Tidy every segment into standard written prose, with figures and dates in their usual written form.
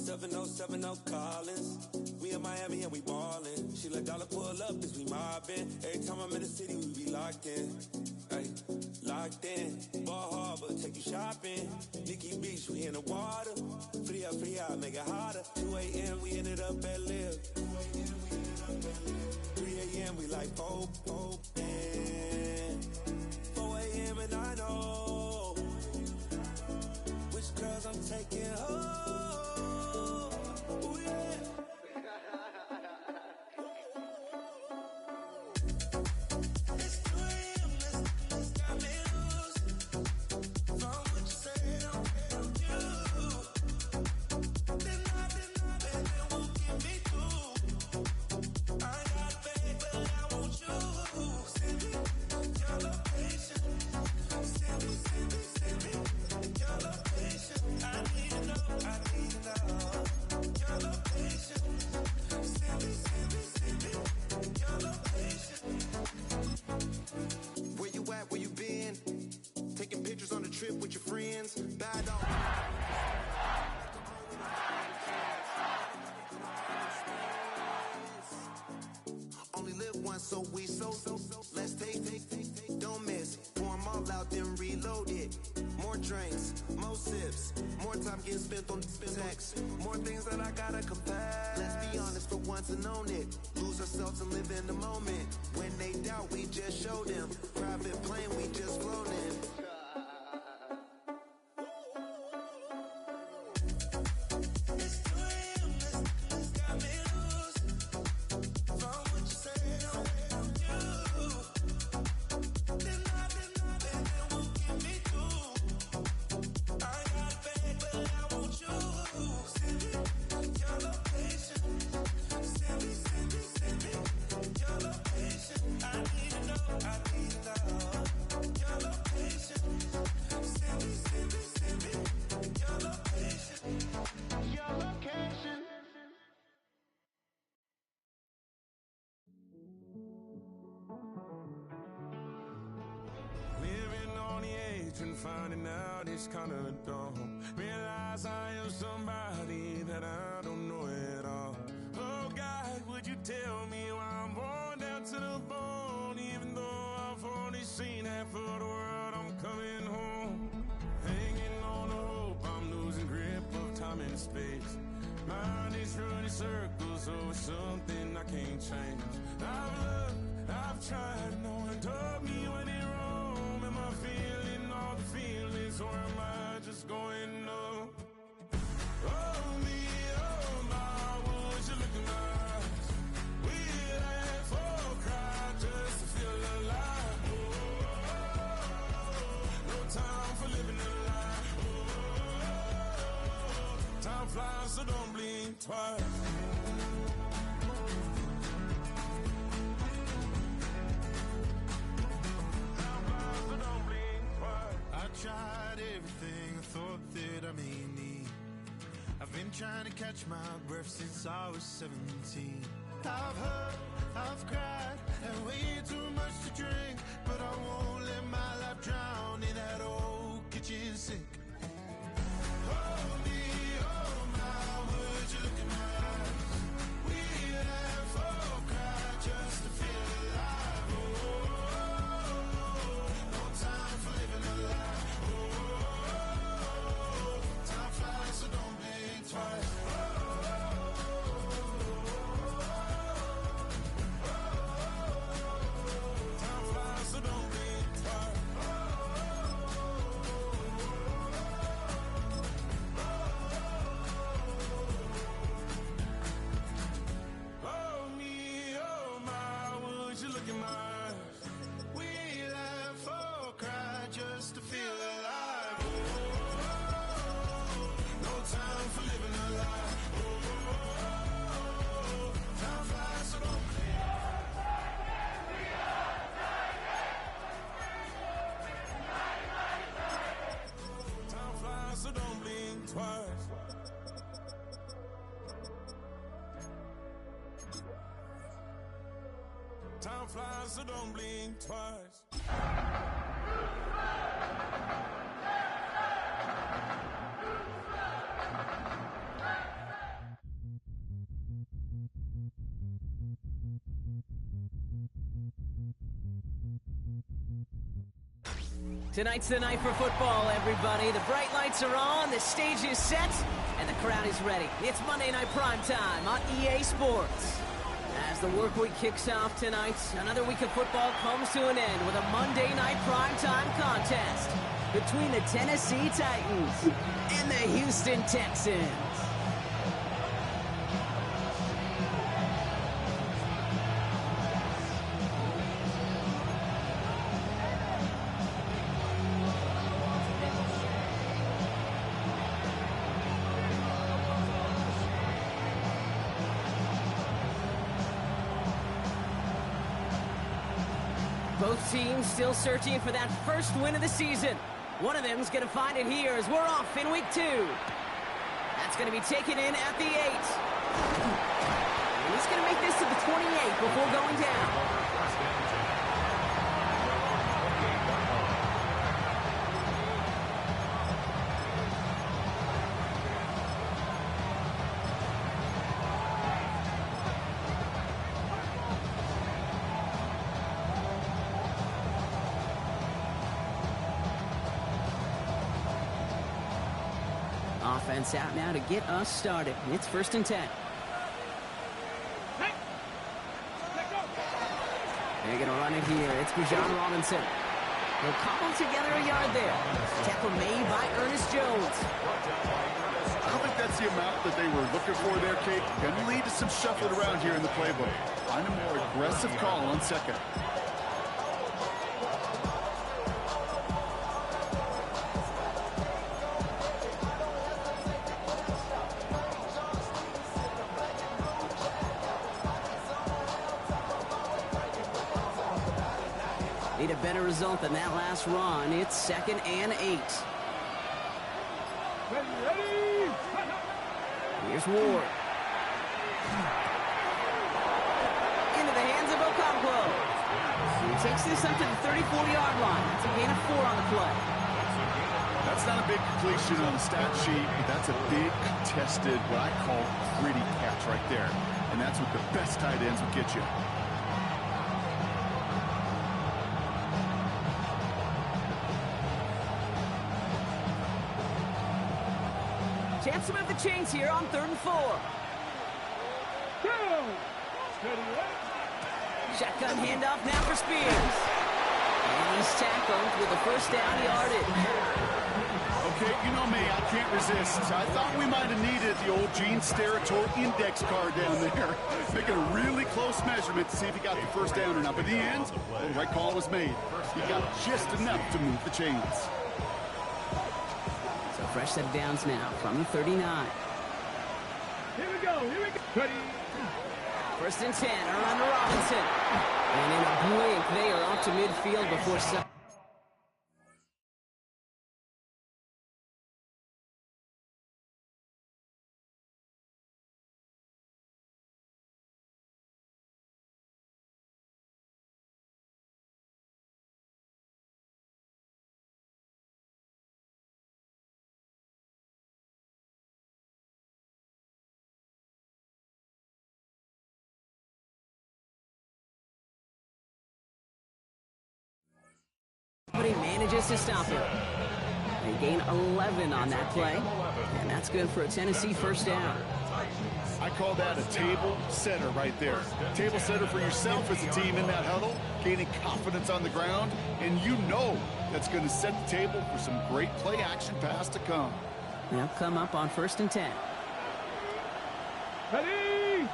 7070 Collins. We in Miami and we ballin'. She let dollar pull up as we mobbin'. Every time I'm in the city, we be locked in. Ay, locked in. Ball Harbor, take you shopping. Nikki Beach, we in the water. Fria, make it hotter. 2 a.m., we ended up at Live. 3 a.m., we like Pope. 4 a.m. and I know which girls I'm taking home. And own it, lose ourselves and live in the moment. When they doubt, we just show them. Private plane, we just flown in. Finding out it's kinda dumb. Realize I am somebody that I don't know at all. Oh God, would you tell me why I'm worn down to the bone? Even though I've only seen half of the world, I'm coming home. Hanging on the hope, I'm losing grip of time and space. Mind is running circles over something I can't change. I've looked, I've tried, no one told me when it wrong. Am I feeling all the feelings, or am I just going up? Oh me, oh my, would you look in my eyes? We'd laugh or cry just to feel alive. Oh, no time for living a lie. Oh, time flies, so don't blink twice. Tried everything I thought that I may need. I've been trying to catch my breath since I was 17. I've hurt, I've cried, and way too much to drink, but I won't let my life drown in that old kitchen sink. Oh me, oh my, would you look in my eyes? We'd laugh or cry just to feel alive. Oh, no time for living a lie. So don't blink twice. Time flies, so don't blink twice. Oh me, oh my, would you look in my eyes? We laugh or cry just to feel alive. Time for living a lie. Oh, time flies, so don't blink. Time flies, so don't blink twice. Time flies, so don't blink twice. Tonight's the night for football, everybody. The bright lights are on, the stage is set, and the crowd is ready. It's Monday Night Primetime on EA Sports. As the work week kicks off tonight, another week of football comes to an end with a Monday Night Primetime contest between the Tennessee Titans and the Houston Texans. Both teams still searching for that first win of the season. One of them's going to find it here as we're off in week 2. That's going to be taken in at the 8. And he's going to make this to the 28 before going down. Offense out now to get us started. It's 1st and 10. They're going to run it here. It's Bijan Robinson. They'll cobble together a yard there. Tackle made by Ernest Jones. I don't think that's the amount that they were looking for there, Kate. Going to lead to some shuffling around here in the playbook. Find a more aggressive call on 2nd. Need a better result than that last run. It's 2nd and 8. Here's Ward. Into the hands of Okonkwo. He takes this up to the 34-yard line. That's a gain of 4 on the play. That's not a big completion on the stat sheet, but that's a big contested, what I call gritty catch right there. And that's what the best tight ends will get you. Chance to move the chains here on 3rd and 4. Shotgun handoff now for Spears. And he's tackled with a 1st down yardage. Okay, you know me, I can't resist. I thought we might have needed the old Gene Steratore index card down there. Making a really close measurement to see if he got the 1st down or not. But in the end, the right call was made. He got just enough to move the chains. Fresh set of downs now from the 39. Here we go. Ready. 1st and 10 around to Robinson. And in a blink, they are off to midfield before some. But he manages to stop him. They gain 11 on that play, and that's good for a Tennessee 1st down. I call that a table setter right there. Table setter for yourself as a team in that huddle, gaining confidence on the ground, and you know that's going to set the table for some great play action pass to come. They'll come up on 1st and 10. Ready.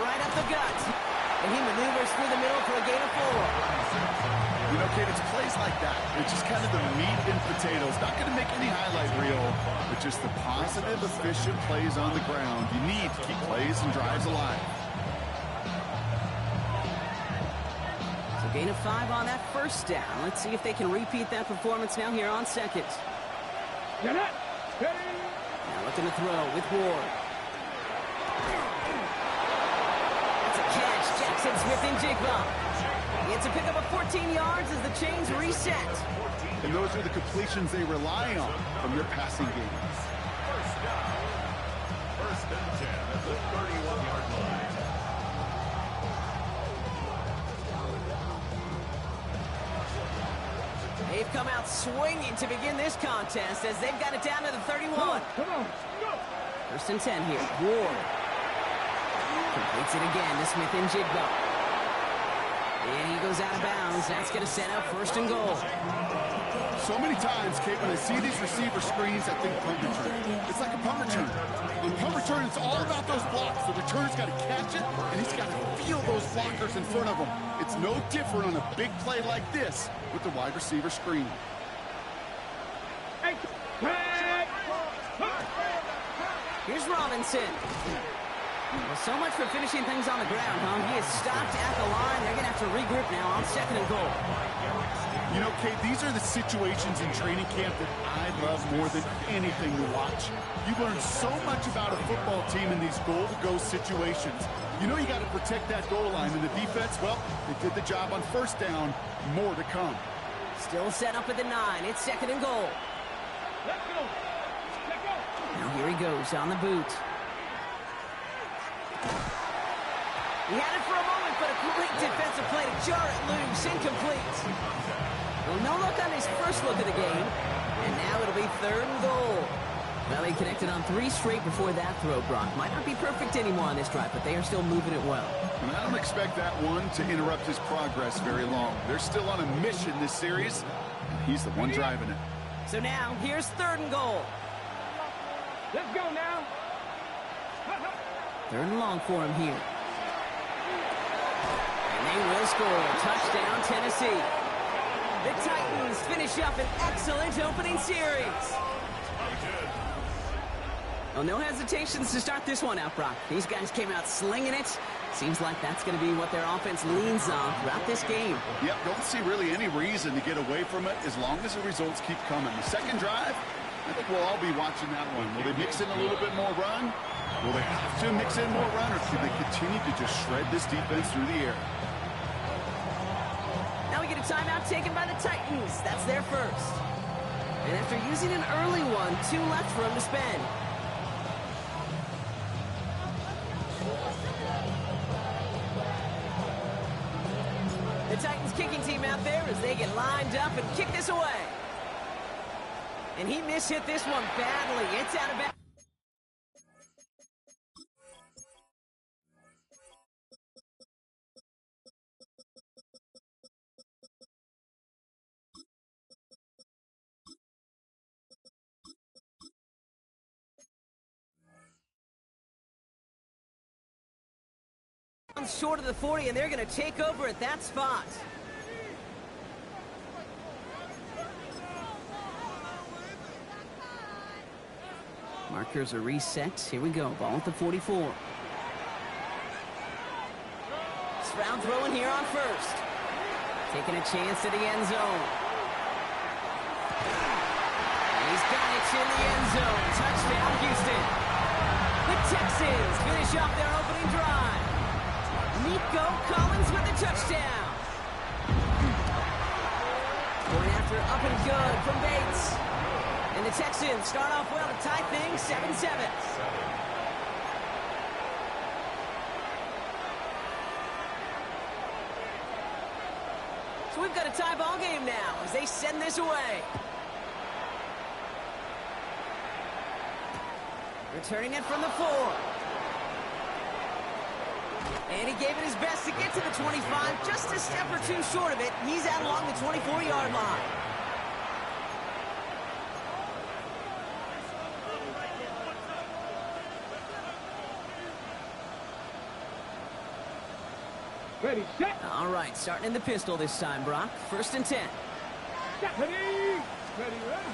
Right up the gut. And he maneuvers through the middle for a gain of 4. You know, Kate, it's plays like that. It's just kind of the meat and potatoes. Not going to make any highlight reel, but just the positive, efficient plays on the ground. You need to keep plays and drives alive. So gain of 5 on that 1st down. Let's see if they can repeat that performance now here on 2nd. Now looking to throw with Ward. That's a catch. Jackson Smith-Njigba. It's a pickup of 14 yards as the chains reset. And those are the completions they rely on from their passing game. 1st and 10 at the 31-yard line. They've come out swinging to begin this contest as they've got it down to the 31. Come on, go. First and 10 here. Ward completes it again to Smith and Jigba. And he goes out of bounds. That's going to set up first and goal. So many times, Kate, when I see these receiver screens, I think punt return. It's like a punt return. On punt return, it's all about those blocks. The returner's got to catch it, and he's got to feel those blockers in front of him. It's no different on a big play like this with the wide receiver screen. Here's Robinson. Well, so much for finishing things on the ground, huh? He is stopped at the line. They're going to have to regroup now on second and goal. You know, Kate, these are the situations in training camp that I love more than anything to watch. You learn so much about a football team in these goal-to-go situations. You know you got to protect that goal line, and the defense, well, they did the job on first down. More to come. Still set up at the 9. It's second and goal. Let's go. Let's go. Now here he goes on the boot. He had it for a moment, but a great defensive play to jar it loose. Incomplete. Well, no look on his first look of the game. And now it'll be third and goal. Well, he connected on 3 straight before that throw, Brock. Might not be perfect anymore on this drive, but they are still moving it well. And I don't expect that one to interrupt his progress very long. They're still on a mission this series, and he's the one driving it. So now, here's third and goal. Let's go now. Third and long for him here. And they will score. Touchdown, Tennessee. The Titans finish up an excellent opening series. Well, no hesitations to start this one out, Brock. These guys came out slinging it. Seems like that's going to be what their offense leans on throughout this game. Yep, don't see really any reason to get away from it as long as the results keep coming. The second drive, I think we'll all be watching that one. Will they mix in a little bit more run? Will they have to mix in more run, or can they continue to just shred this defense through the air? Now we get a timeout taken by the Titans. That's their first. And after using an early one, 2 left for him to spend. The Titans kicking team out there as they get lined up and kick this away. And he mishit this one badly. It's out of bounds. Short of the 40, and they're going to take over at that spot. Markers are reset. Here we go. Ball at the 44. Stroud throwing here on first. Taking a chance to the end zone. And he's got it in the end zone. Touchdown, Houston. The Texans finish off their opening drive. Nico Collins with the touchdown. Going after up and good from Bates. And the Texans start off well to tie things 7-7. So we've got a tie ball game now as they send this away. Returning it from the 4. And he gave it his best to get to the 25, just a step or 2 short of it. He's out along the 24-yard line. Ready, set. All right, starting in the pistol this time, Brock. First and 10. Ready, ready, ready.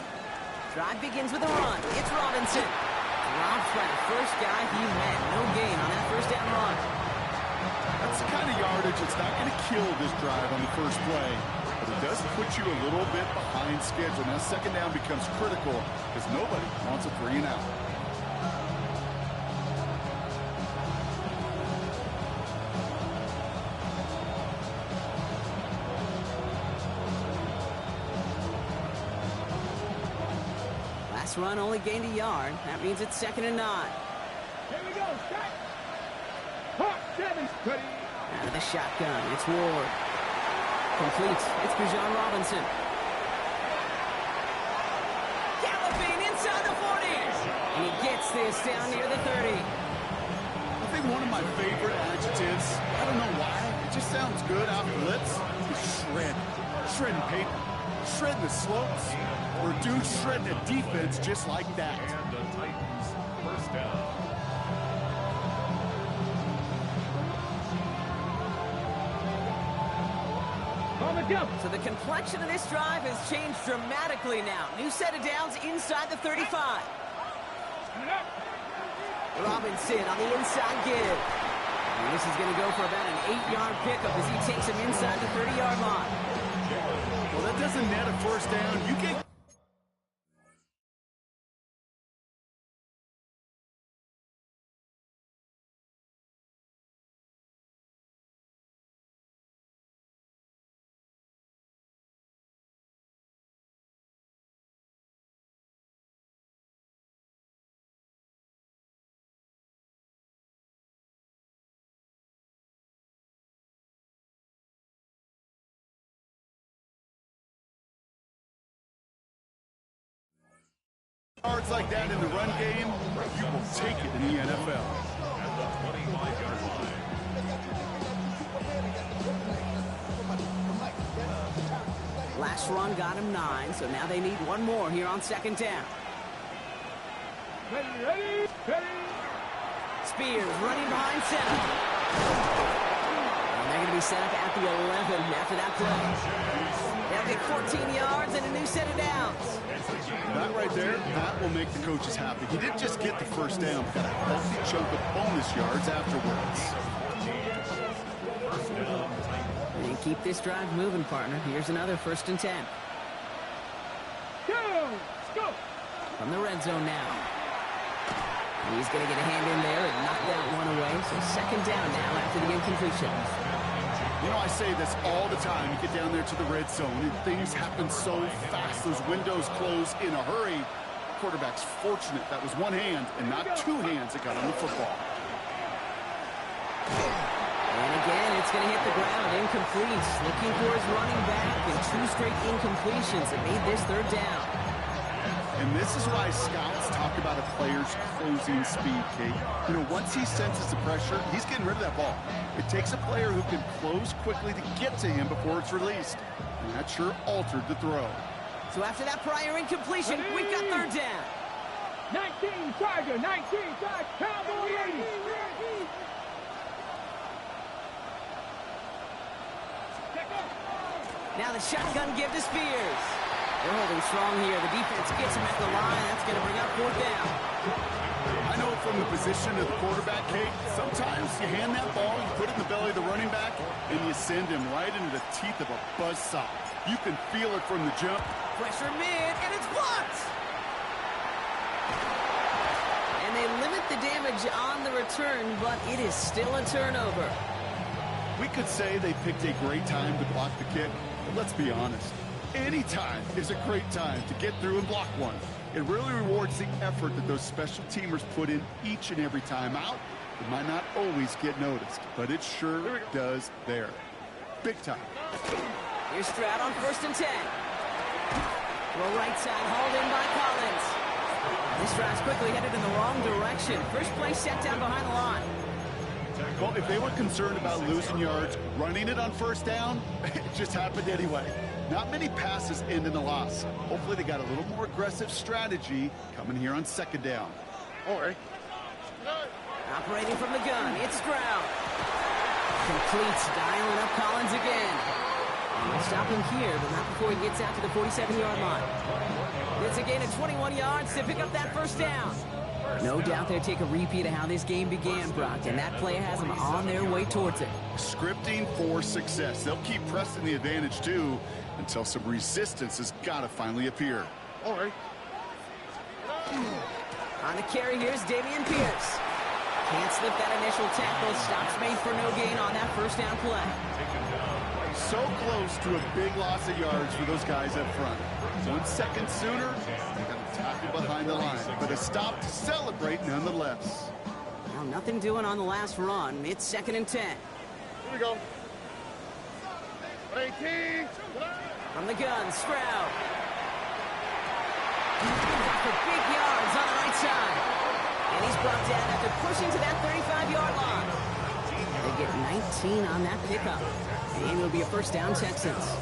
Drive begins with a run. It's Robinson. Dropped by the first guy he met. No gain on that first down run. That's the kind of yardage that's not going to kill this drive on the first play, but it does put you a little bit behind schedule. Now second down becomes critical because nobody wants a 3 and out. Last run only gained a yard. That means it's second and 9. Here we go, set. Hawk 7, ready. Out of the shotgun, it's Ward. Complete. It's Bijan Robinson. And he gets this down near the 30. I think one of my favorite adjectives, I don't know why, it just sounds good out of the lips, is shred. Shredding paper, shredding the slopes, or dude shredding a defense just like that. And the Titans first down. On the jump. So the complexion of this drive has changed dramatically now. New set of downs inside the 35. Robinson on the inside give. And this is going to go for about an 8-yard pickup as he takes him inside the 30-yard line. Well, that doesn't net a first down. You get... yards like that in the run game, you will take it in the NFL. At the 25-yard line. Last run got him 9, so now they need one more here on second down. Ready. Spears running behind center. And they're going to be set up at the 11 after that play. They'll get 14 yards and a new set of downs. That right there, that will make the coaches happy. He didn't just get the first down, but got a healthy chunk of bonus yards afterwards. And keep this drive moving, partner. Here's another 1st and 10. Go. From the red zone now. He's going to get a hand in there and knock that one away. So second down now after the incompletion. You know, I say this all the time. You get down there to the red zone, and things happen so fast. Those windows close in a hurry. Quarterback's fortunate that was one hand and not two hands that got on the football. And again, it's going to hit the ground. Incomplete. Looking for his running back, and 2 straight incompletions that made this 3rd down. And this is why scouts talk about a player's closing speed, Kate. You know, once he senses the pressure, he's getting rid of that ball. It takes a player who can close quickly to get to him before it's released. And that sure altered the throw. So after that prior incompletion, we've got 3rd down. 19 Tiger, 19 Tiger, Cowboy 80. Now the shotgun give to Spears. They're holding strong here. The defense gets him at the line. That's going to bring up 4th down. I know from the position of the quarterback, Kate, sometimes you hand that ball, you put it in the belly of the running back, and you send him right into the teeth of a buzzsaw. You can feel it from the jump. Pressure mid, and it's blocked. And they limit the damage on the return, but it is still a turnover. We could say they picked a great time to block the kick, but let's be honest. Any time is a great time to get through and block one. It really rewards the effort that those special teamers put in each and every time out. It might not always get noticed, but it sure does there. Big time. Here's Stroud on 1st and 10. Throw right side, hauled in by Collins. This drive's quickly headed in the wrong direction. First play set down behind the line. Well, if they were concerned about losing yards, running it on 1st down, it just happened anyway. Not many passes end in a loss. Hopefully they got a little more aggressive strategy coming here on 2nd down. All right. Operating from the gun, it's Stroud. Completes, dialing up Collins again. And we'll stop him here, but not before he gets out to the 47-yard line. It's a gain of 21 yards to pick up that 1st down. No doubt they'll take a repeat of how this game began, Brock, and that play has them on their way towards it. Scripting for success. They'll keep pressing the advantage, too, until some resistance has got to finally appear. All right. On the carry, here's Dameon Pierce. Can't slip that initial tackle. Stops made for no gain on that 1st down play. So close to a big loss of yards for those guys up front. 1 second sooner, they got a tackle behind the line, but a stop to celebrate nonetheless. Well, nothing doing on the last run. It's 2nd and 10. Here we go. 18. From the gun, Stroud. For big yards on the right side. And he's brought down after pushing to that 35-yard line. They get 19 on that pickup. And it'll be a first down, Texans.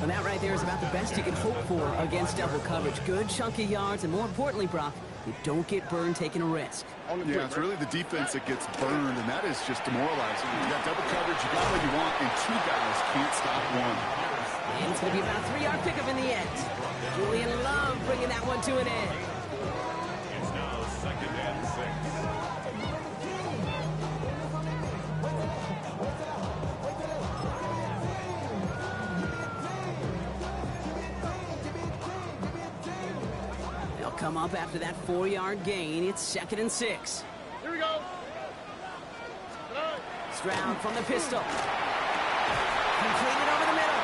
And that right there is about the best you can hope for against double coverage. Good chunky yards, and more importantly, Brock, you don't get burned taking a risk. Yeah, it's really the defense that gets burned, and that is just demoralizing. You got double coverage, you got what you want, and two guys can't stop one. And it's going to be about a 3-yard pickup in the end. Julian Love bringing that one to an end. It's now 2nd and 6. Come up after that 4-yard gain. It's 2nd and 6. Here we go. Stroud from the pistol. Completed over the middle.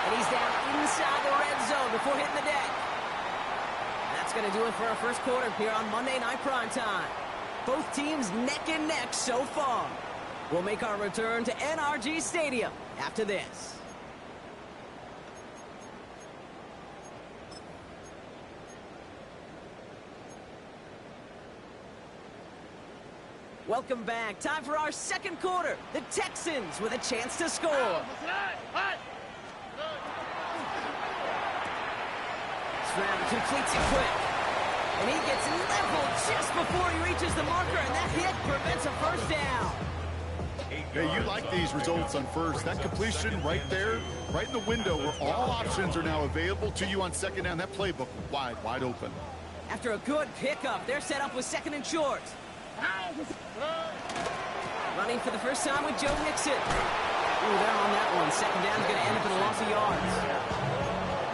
And he's down inside the red zone before hitting the deck. That's going to do it for our first quarter here on Monday Night Primetime. Both teams neck and neck so far. We'll make our return to NRG Stadium after this. Welcome back. Time for our second quarter. The Texans with a chance to score. Stroud completes it quick. And he gets leveled just before he reaches the marker, and that hit prevents a first down. Hey, you like these results on first. That completion right there, right in the window where all options are now available to you on second down. That playbook wide open. After a good pickup, they're set up with 2nd and short. Running for the first time with Joe Mixon. Ooh, they're on that one. 2nd down is going to end up in a loss of yards.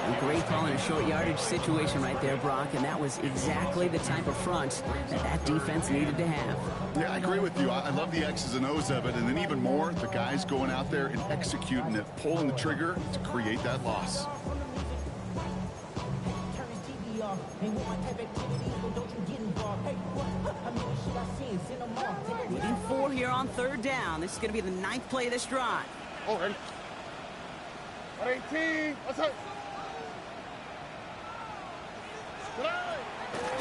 And great call in a short yardage situation right there, Brock, and that was exactly the type of front that defense needed to have. Yeah, I agree with you. I love the X's and O's of it, and then even more, the guys going out there and executing it, pulling the trigger to create that loss. Needing 4 here on 3rd down. This is going to be the 9th play of this drive. Oh, ready. 118. What's up?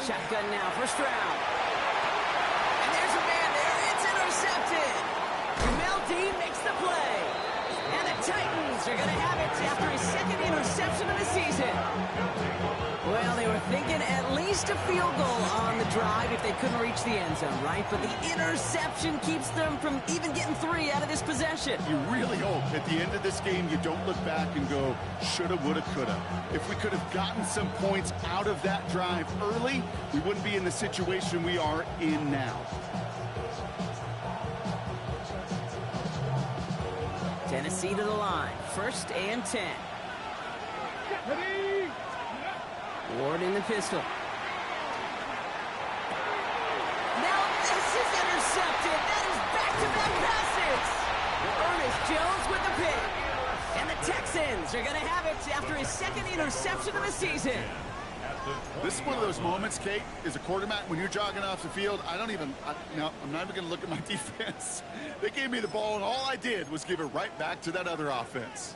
Shotgun now for Stroud. And there's a man there. It's intercepted. Jamel Dean makes the play. And the Titans are going to have it after his 2nd interception of the season. Well, they were thinking at least a field goal on the drive if they couldn't reach the end zone, right? But the interception keeps them from even getting 3 out of this possession. You really hope at the end of this game you don't look back and go, shoulda, woulda, coulda. If we could have gotten some points out of that drive early, we wouldn't be in the situation we are in now. Tennessee to the line. 1st and 10. Ready. Ward in the pistol. Now this is intercepted. That is back-to-back passes. Ernest Jones with the pick. And the Texans are going to have it after his 2nd interception of the season. This is one of those moments, Kate, as a quarterback, when you're jogging off the field, I'm not even going to look at my defense. They gave me the ball, and all I did was give it right back to that other offense.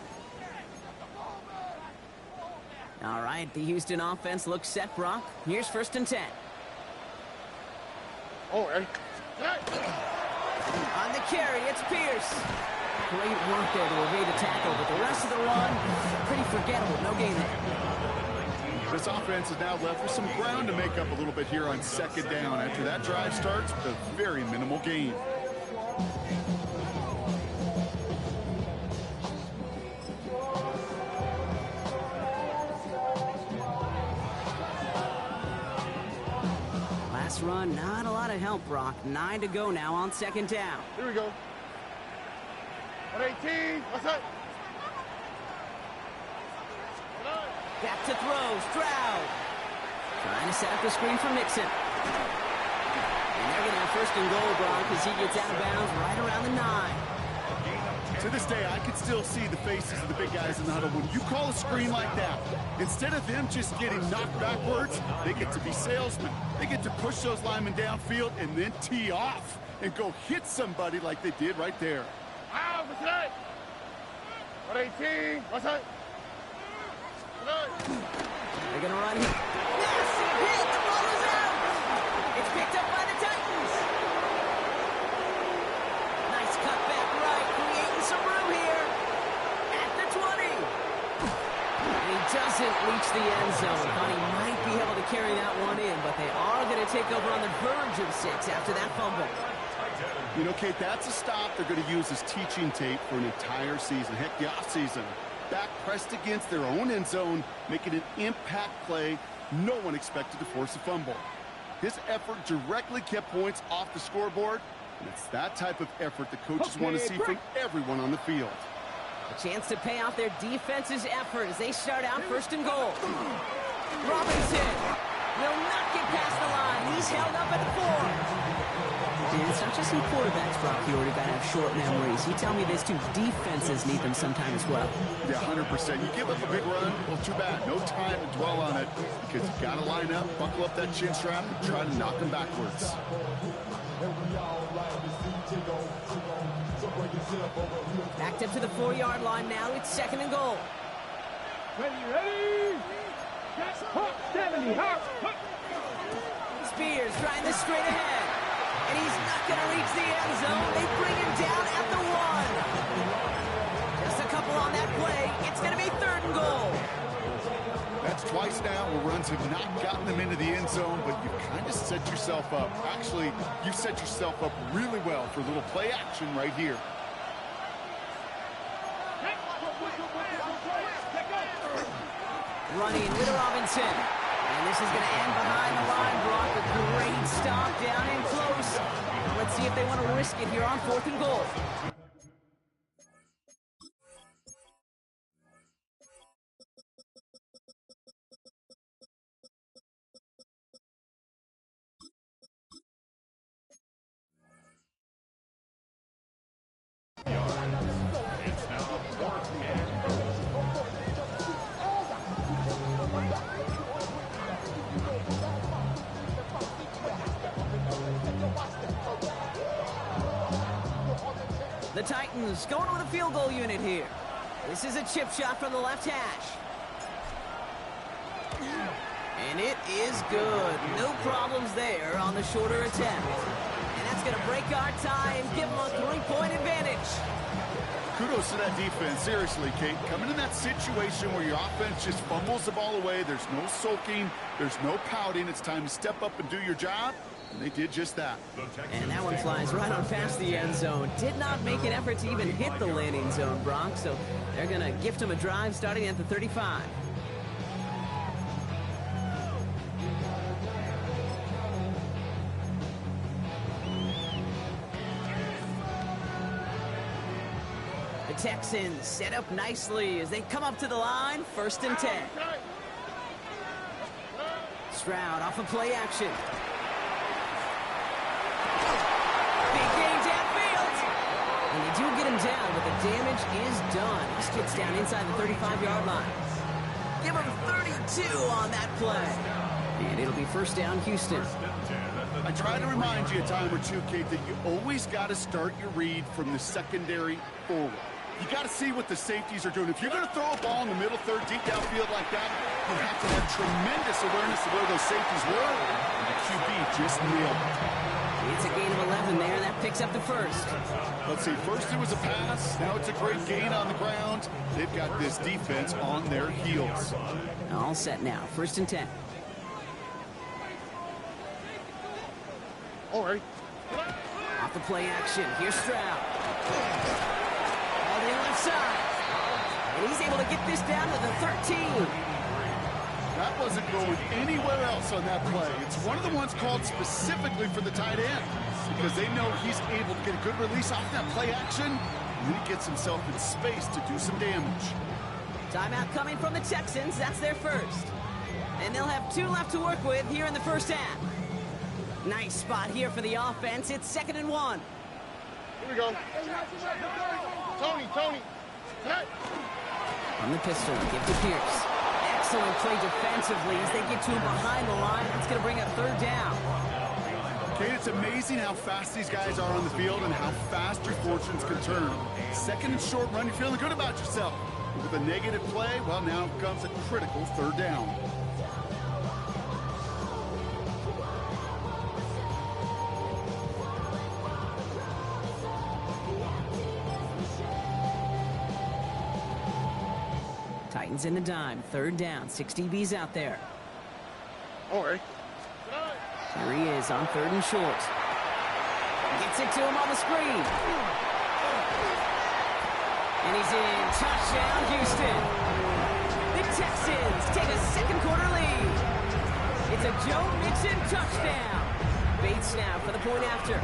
All right, the Houston offense looks set, Brock. Here's 1st and 10. Oh, ready. On the carry, it's Pierce. Great work there to evade a tackle, but the rest of the run, pretty forgettable. No gain there. This offense is now left with some ground to make up a little bit here on 2nd down. After that drive starts, a very minimal gain. Last run, not a lot of help, Brock. 9 to go now on 2nd down. Here we go. 118. What's up? Back to throw, Stroud. Trying to set up the screen for Mixon. And they're going to have 1st and goal, Brock, as he gets out of bounds right around the 9. To this day, I can still see the faces of the big guys in the huddle. When you call a screen like that, instead of them just getting knocked backwards, they get to be salesmen. They get to push those linemen downfield and then tee off and go hit somebody like they did right there. Wow, what's that? 118. What's that? They're going to run. Massive hit. The ball is out. It's picked up by the end zone. Thought he might be able to carry that one in, but they are going to take over on the verge of 6 after that fumble. You know, Kate, that's a stop they're going to use as teaching tape for an entire season. Heck, the offseason. Back pressed against their own end zone, making an impact play. No one expected to force a fumble. His effort directly kept points off the scoreboard, and it's that type of effort the coaches want to see from everyone on the field. A chance to pay off their defense's effort as they start out 1st and goal. Robinson will not get past the line. He's held up at the 4. And it's not just some quarterbacks, Brock. You already got to have short memories. You tell me this too. Defenses need them sometime as well. Yeah, 100%. You give up a big run, well, too bad. No time to dwell on it because you got to line up, buckle up that chin strap, and try to knock them backwards. Backed up to the 4-yard line now. It's 2nd and goal. Ready? That's Hawk 70. Hawk. Spears trying this straight ahead. And he's not going to reach the end zone. They bring him down at the 1. Just a couple on that play. It's going to be 3rd and goal. That's twice now where runs have not gotten them into the end zone, but you've kind of set yourself up. Actually, you've set yourself up really well for a little play action right here. Running with Robinson. And this is going to end behind the line. Brock, a great stop down and close. Now let's see if they want to risk it here on 4th and goal. It's now 4th and The Titans going with a field goal unit here. This is a chip shot from the left hash. And it is good. No problems there on the shorter attempt. And that's going to break our tie and give them a 3-point advantage. Kudos to that defense. Seriously, Kate. Coming in that situation where your offense just fumbles the ball away, there's no sulking, there's no pouting. It's time to step up and do your job. And they did just that. And that one flies right on past the end zone. Did not make an effort to even hit the landing zone, Brock. So they're going to gift him a drive starting at the 35. The Texans set up nicely as they come up to the line. 1st and 10. Stroud off of play action. And they do get him down, but the damage is done. He skids down inside the 35-yard line. Give him 32 on that play. And it'll be 1st down, Houston. I try to remind you a time or two, Kate, that you always got to start your read from the secondary forward. You got to see what the safeties are doing. If you're going to throw a ball in the middle third, deep downfield like that, you have to have tremendous awareness of where those safeties were, and the QB just nailed it. It's a gain of 11 there. That picks up the 1st. Let's see. First it was a pass. Now it's a great gain on the ground. They've got this defense on their heels. All set now. 1st and 10. All right. Off the play action. Here's Stroud. All the left side. And he's able to get this down to the 13. That wasn't going anywhere else on that play. It's one of the ones called specifically for the tight end because they know he's able to get a good release off that play action, and then he gets himself in space to do some damage. Timeout coming from the Texans. That's their 1st. And they'll have 2 left to work with here in the 1st half. Nice spot here for the offense. It's 2nd and 1. Here we go. Tony. Cut. On the pistol, give to Pierce. Excellent play defensively as they get to him behind the line. That's going to bring up 3rd down. Okay, it's amazing how fast these guys are on the field and how fast your fortunes can turn. 2nd and short run, you're feeling good about yourself. But with a negative play, well, now comes a critical 3rd down. Titans in the dime. 3rd down. 6 DBs out there. All right. Here he is on 3rd and short. Gets it to him on the screen. And he's in. Touchdown, Houston. The Texans take a 2nd quarter lead. It's a Joe Mixon touchdown. Bates now for the point after.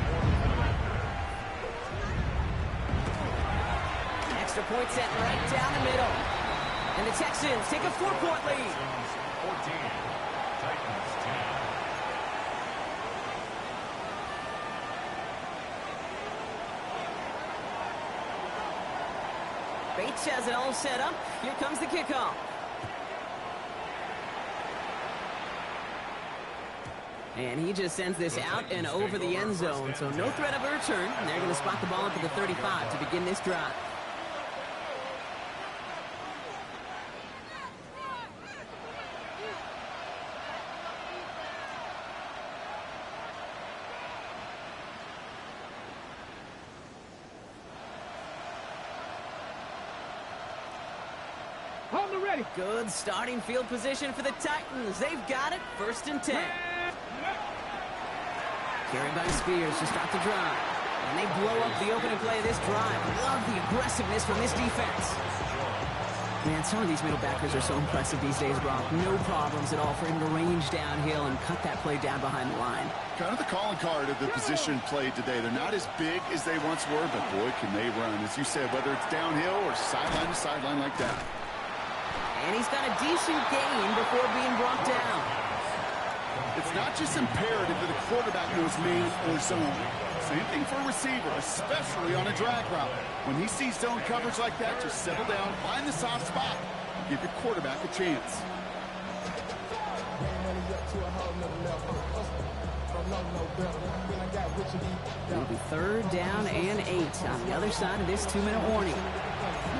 Extra point set right down the middle. And the Texans take a 4-point lead. 14. Titans 10. Bates has it all set up. Here comes the kickoff. And he just sends this out and over the end zone, so no threat of a return. And they're going to spot the ball up at the 35 to begin this drive. Hold it ready. Good starting field position for the Titans. They've got it. 1st and 10. Carried by Spears to start the drive. And they blow up the opening play of this drive. Love the aggressiveness from this defense. Man, some of these middle backers are so impressive these days, Brock. No problems at all for him to range downhill and cut that play down behind the line. Kind of the calling card of the position played today. They're not as big as they once were, but boy, can they run. As you said, whether it's downhill or sideline to sideline like that. And he's got a decent gain before being brought down. It's not just imperative that the quarterback knows man or zone. Same thing for a receiver, especially on a drag route. When he sees zone coverage like that, just settle down, find the soft spot, give your quarterback a chance. It'll be 3rd down and 8 on the other side of this 2-minute warning.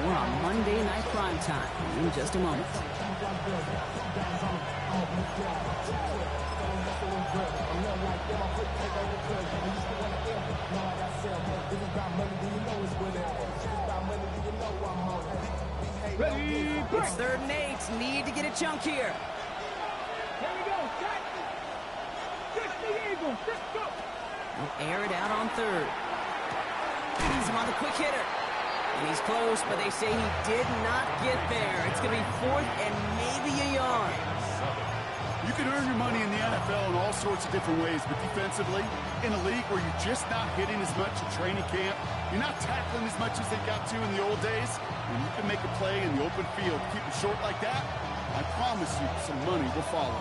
More on Monday Night Primetime in just a moment. Ready, break. It's 3rd and 8. Need to get a chunk here. Here we go. Set. 60 Eagles. Let's go. They'll air it out on 3rd. He's him on the quick hitter. And he's close, but they say he did not get there. It's going to be 4th and maybe a yard. You can earn your money in the NFL in all sorts of different ways, but defensively, in a league where you're just not hitting as much at training camp, you're not tackling as much as they got to in the old days, and you can make a play in the open field, keep it short like that, I promise you some money will follow.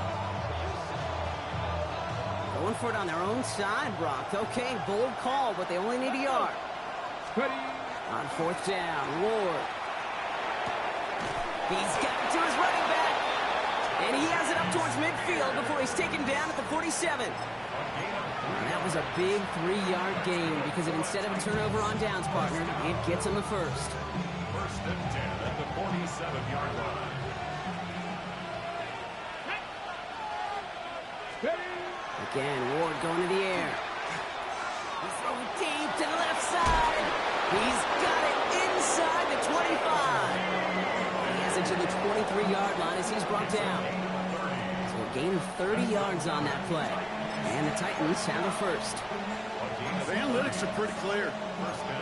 Going for it on their own side, Brock. Okay, bold call, but they only need a yard. Ready. On 4th down, Ward. He's got it to his running back. And he has it up towards midfield before he's taken down at the 47. And that was a big 3-yard gain because instead of a turnover on downs, partner, it gets him the 1st. 1st and 10 at the 47-yard line. Ready. Again, Ward going to the air. He's throwing deep to the left side. He's got it inside the 25. He has it to the 23-yard line as he's brought down. So a gain of 30 yards on that play. And the Titans have the 1st. The analytics are pretty clear.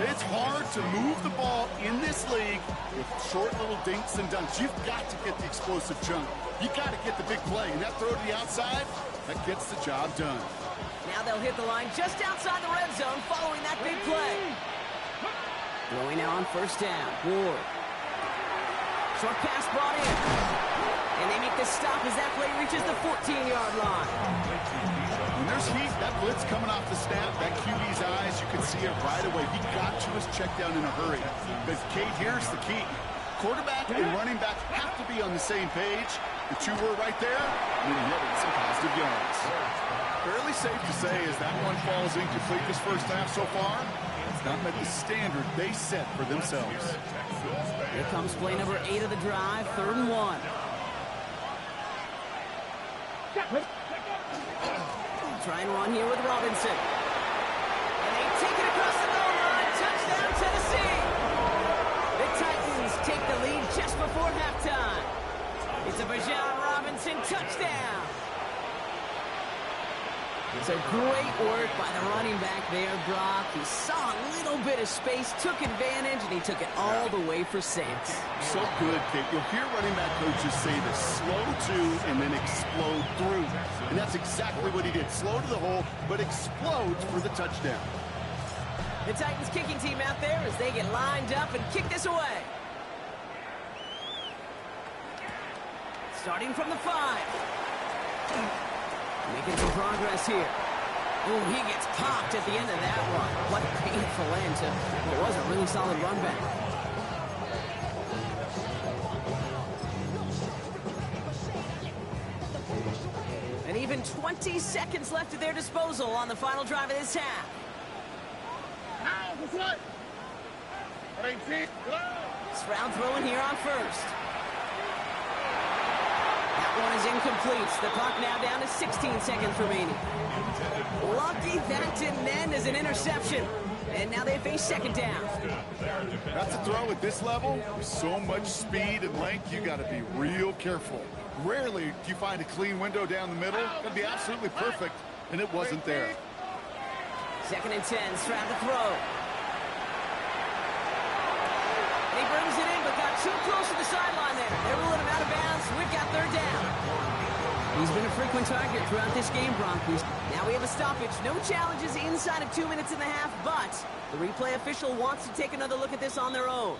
It's hard to move the ball in this league with short little dinks and dunks. You've got to get the explosive chunk. You got to get the big play. And that throw to the outside, that gets the job done. Now they'll hit the line just outside the red zone following that big play. Throwing now on 1st down. Ward. Short pass brought in. And they make the stop as that play reaches the 14-yard line. When there's heat, that blitz coming off the snap, that QB's eyes, you can see it right away. He got to his check down in a hurry. Because, Kate, here's the key. Quarterback and running back have to be on the same page. The two were right there, and then netted some positive yards. Fairly safe to say as that one falls incomplete this first half so far. It's not met the standard they set for themselves. Here comes play number 8 of the drive, 3rd and 1. Try and run here with Robinson. And they take it across the goal line. Touchdown, Tennessee. The Titans take take the lead just before halftime. It's a Bijan Robinson touchdown. It's a great work by the running back there, Brock. He saw a little bit of space, took advantage, and he took it all the way for 6. So good, Kate. You'll hear running back coaches say this: slow to and then explode through. And that's exactly what he did. Slow to the hole, but explodes for the touchdown. The Titans kicking team out there as they get lined up and kick this away. Starting from the 5. Making some progress here. Oh, he gets popped at the end of that run. What a painful end to what was a really solid run back. And even 20 seconds left at their disposal on the final drive of this half. Stroud throwing here on first. One is incomplete. The clock now down to 16 seconds remaining. Lucky that didn't end as an interception. And now they face second down. That's a throw at this level. With so much speed and length, you got to be real careful. Rarely do you find a clean window down the middle. That'd be absolutely perfect, and it wasn't there. 2nd and 10. Stroud to throw. And he brings it in, but got too close to the sideline there. They're ruling him out of bounds. We've got 3rd down. He's been a frequent target throughout this game, Broncos. Now we have a stoppage. No challenges inside of 2 minutes and a half, but the replay official wants to take another look at this on their own.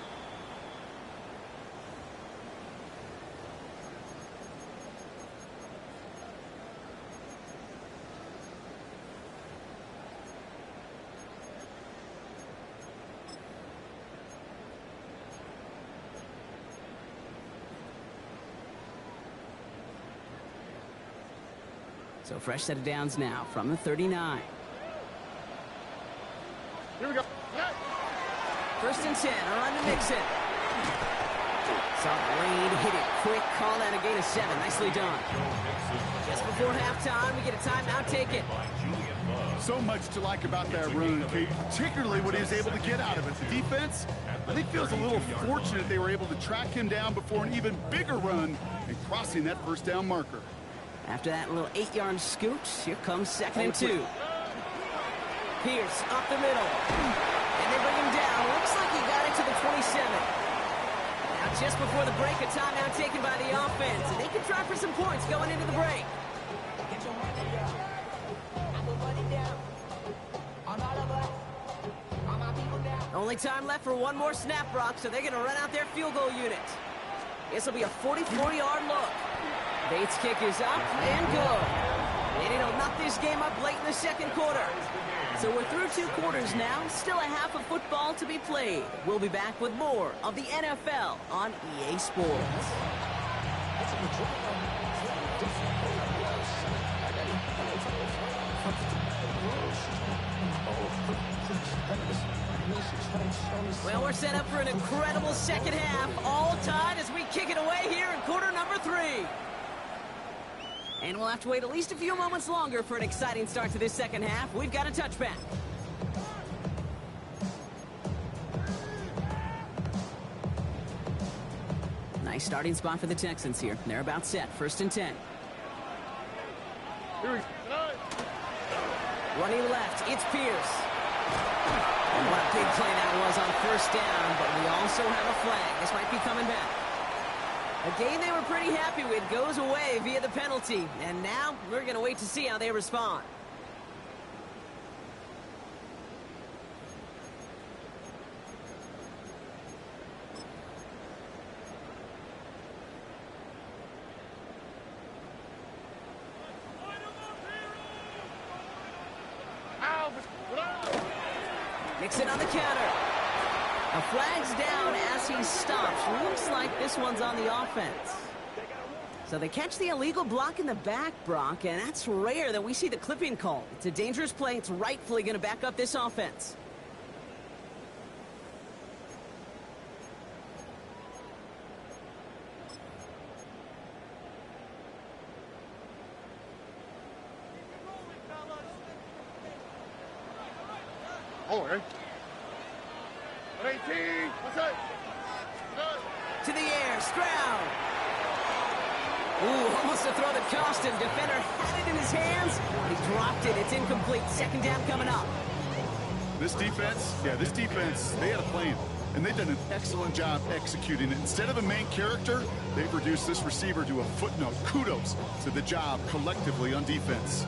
So fresh set of downs now from the 39. Here we go. 1st and 10, a run to Mixon. Saw the lead, hit it quick, call that a gain of 7. Nicely done. Just before halftime, we get a timeout taken. So much to like about that run, Kate, particularly what he was able to get out of it. The defense, I think, feels a little fortunate they were able to track him down before an even bigger run and crossing that 1st down marker. After that little 8-yard scoot, here comes 2nd and 2. Pierce up the middle. And they bring him down. Looks like he got it to the 27. Now just before the break, a timeout taken by the offense. And they can try for some points going into the break. Only time left for one more snap, Brock, so they're going to run out their field goal unit. This will be a 44-yard look. Bates' kick is up and good. And it'll knock this game up late in the 2nd quarter. So we're through 2 quarters now. Still a half of football to be played. We'll be back with more of the NFL on EA Sports. Well, we're set up for an incredible 2nd half. All tied as we kick it away here in quarter number 3. And we'll have to wait at least a few moments longer for an exciting start to this 2nd half. We've got a touchback. Nice starting spot for the Texans here. They're about set. 1st and 10. Running left, it's Pierce. And what a big play that was on 1st down, but we also have a flag. This might be coming back. A game they were pretty happy with goes away via the penalty. And now we're going to wait to see how they respond. Mixon on the counter. A flag's down as he stops. Looks like this one's on the offense. So they catch the illegal block in the back, Brock, and that's rare that we see the clipping call. It's a dangerous play. It's rightfully going to back up this offense. Oh, hey. 18. What's that? to the air. Stroud. Ooh, almost a throw that cost him. Defender had it in his hands. He dropped it. It's incomplete. Second down coming up. This defense, they had a plan. And they've done an excellent job executing it. Instead of a main character, they've reduced this receiver to a footnote. Kudos to the job collectively on defense.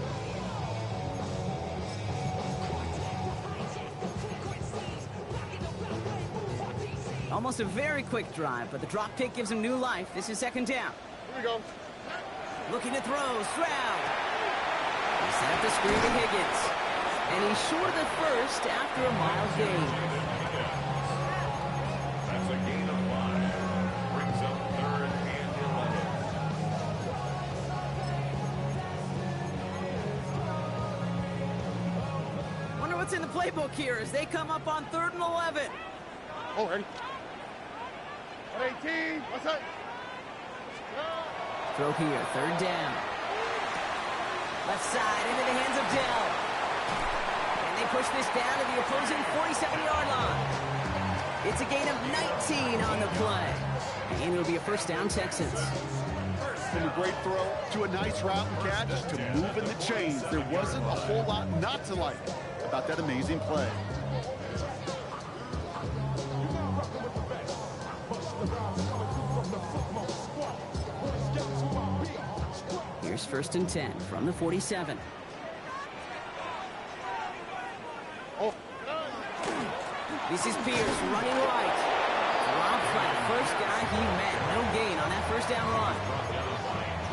Almost a very quick drive, but the drop kick gives him new life. This is second down. Here we go. Looking to throw. Stroud. He set up the screen to Higgins. And he's short of the first after a mile gain. That's a gain of 5. Brings up 3rd and 11. Wonder what's in the playbook here as they come up on 3rd and 11. Oh, ready. 18. What's that? Throw here, 3rd down. Left side into the hands of Dell. And they push this down to the opposing 47-yard line. It's a gain of 19 on the play. And it'll be a first down, Texans. From a great throw to a nice route and catch to moving the chains. There wasn't a whole lot not to like about that amazing play. Here's 1st and 10 from the 47. This is Pierce running right. Rob flat, first guy he met. No gain on that first down run.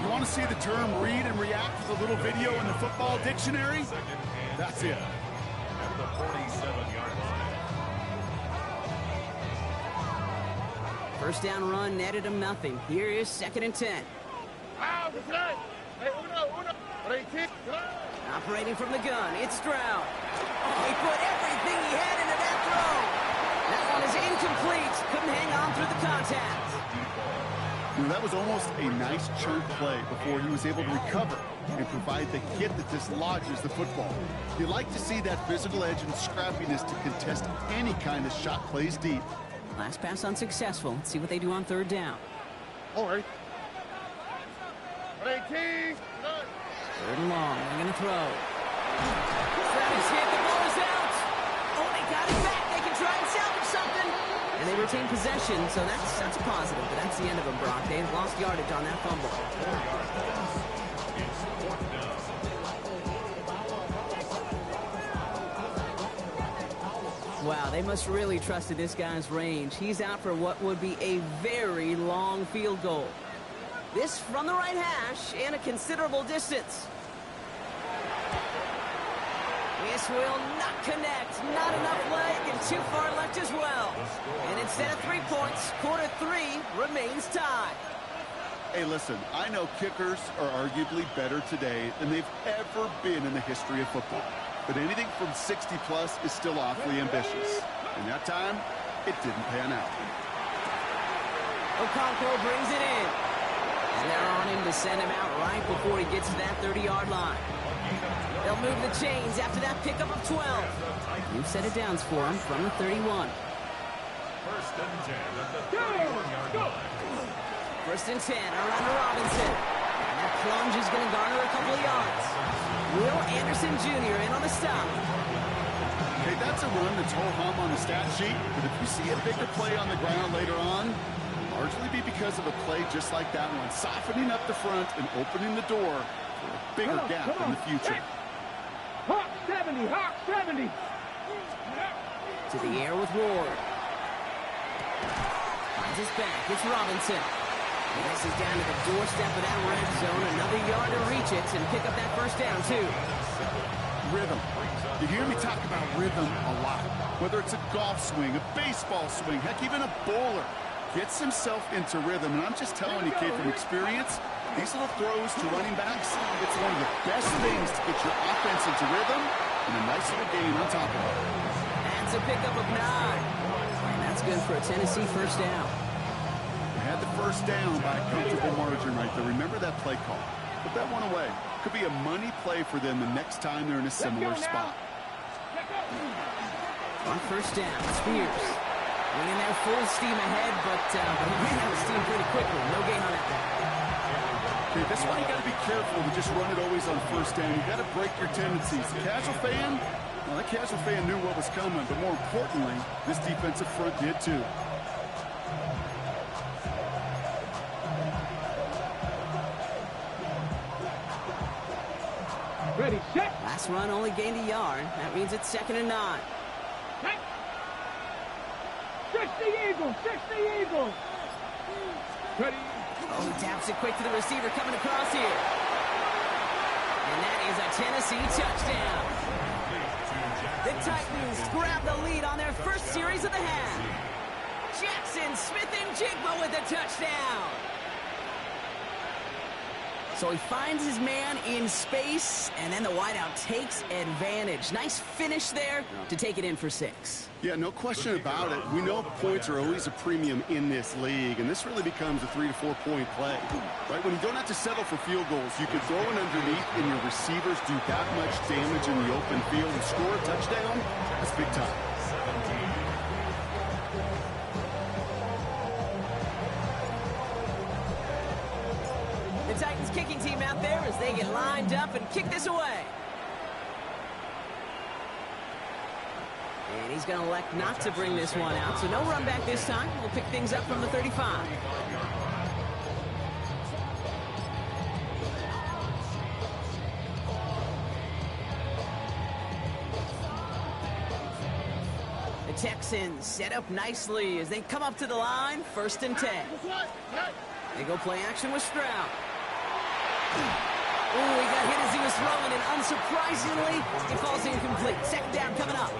You want to see the term read and react with a little video in the football dictionary? That's it. At the 47-yard line. First down run netted him nothing. Here is 2nd and 10. Operating from the gun, it's Stroud. Oh, he put everything he had into that throw. That one is incomplete. Couldn't hang on through the contact. That was almost a nice chunk play before he was able to recover and provide the hit that dislodges the football. You like to see that physical edge and scrappiness to contest any kind of shot plays deep. Last pass unsuccessful. Let's see what they do on 3rd down. All right. 18. 3rd and long. They're going to throw. Travis hit. The ball is out. Oh, they got it back. They can try and salvage something. And they retain possession, so that's a positive. But that's the end of them, Brock. They've lost yardage on that fumble. It's 4th down. Wow, they must really trusted this guy's range. He's out for what would be a very long field goal. This from the right hash and a considerable distance. This will not connect. Not enough leg and too far left as well. And instead of 3 points, quarter 3 remains tied. Hey, listen, I know kickers are arguably better today than they've ever been in the history of football. But anything from 60-plus is still awfully ambitious. And that time, it didn't pan out. Okonkwo brings it in. And they're on him to send him out right before he gets to that 30-yard line. They'll move the chains after that pickup of 12. New set of downs for him from the 31. 1st and 10 at the 31-yard line. 1st and 10 around to Robinson. And that plunge is going to garner a couple of yards. Will Anderson Jr. in on the stop. Hey, that's a run that's ho-hum on the stat sheet, but if you see a bigger play on the ground later on, largely be because of a play just like that one, softening up the front and opening the door for a bigger gap in the future. Hawk 70, Hawk 70. To the air with Ward. Finds his back. It's Robinson. And this is down to the doorstep of that red zone. Another yard to reach it and pick up that first down, too. Rhythm. You hear me talk about rhythm a lot. Whether it's a golf swing, a baseball swing, heck, even a bowler gets himself into rhythm. And I'm just telling you, kid, from experience, these little throws to running backs, it's one of the best things to get your offense into rhythm and a nice little game on top of it. That's a pickup of 9. And that's good for a Tennessee first down. Had the first down by a comfortable margin right there. Remember that play call. Put that one away. Could be a money play for them the next time they're in a similar spot. On first down, Spears. Went in there full steam ahead, but he ran out of steam pretty quickly. No gain on that one. Okay, this one you got to be careful to just run it always on first down. You got to break your tendencies. The casual fan, well, that casual fan knew what was coming, but more importantly, this defensive front did too. Ready, set. Last run only gained a yard. That means it's 2nd and 9. Set. 60 Eagles, 60 Eagles. Ready. Oh, he taps it quick to the receiver coming across here. And that is a Tennessee touchdown. The Titans grab the lead on their first series of the half. Jackson Smith-Njigba with a touchdown. So he finds his man in space, and then the wideout takes advantage. Nice finish there to take it in for 6. Yeah, no question about it. We know points are always a premium in this league, and this really becomes a 3 to 4 point play. Right? When you don't have to settle for field goals, you can throw it underneath, and your receivers do that much damage in the open field and score a touchdown. That's big time. The Titans kicking team out there as they get lined up and kick this away. And he's going to elect not to bring this one out, so no run back this time. We'll pick things up from the 35. The Texans set up nicely as they come up to the line, 1st and 10. They go play action with Stroud. Oh, he got hit as he was throwing, and unsurprisingly, he falls incomplete. 2nd down coming up.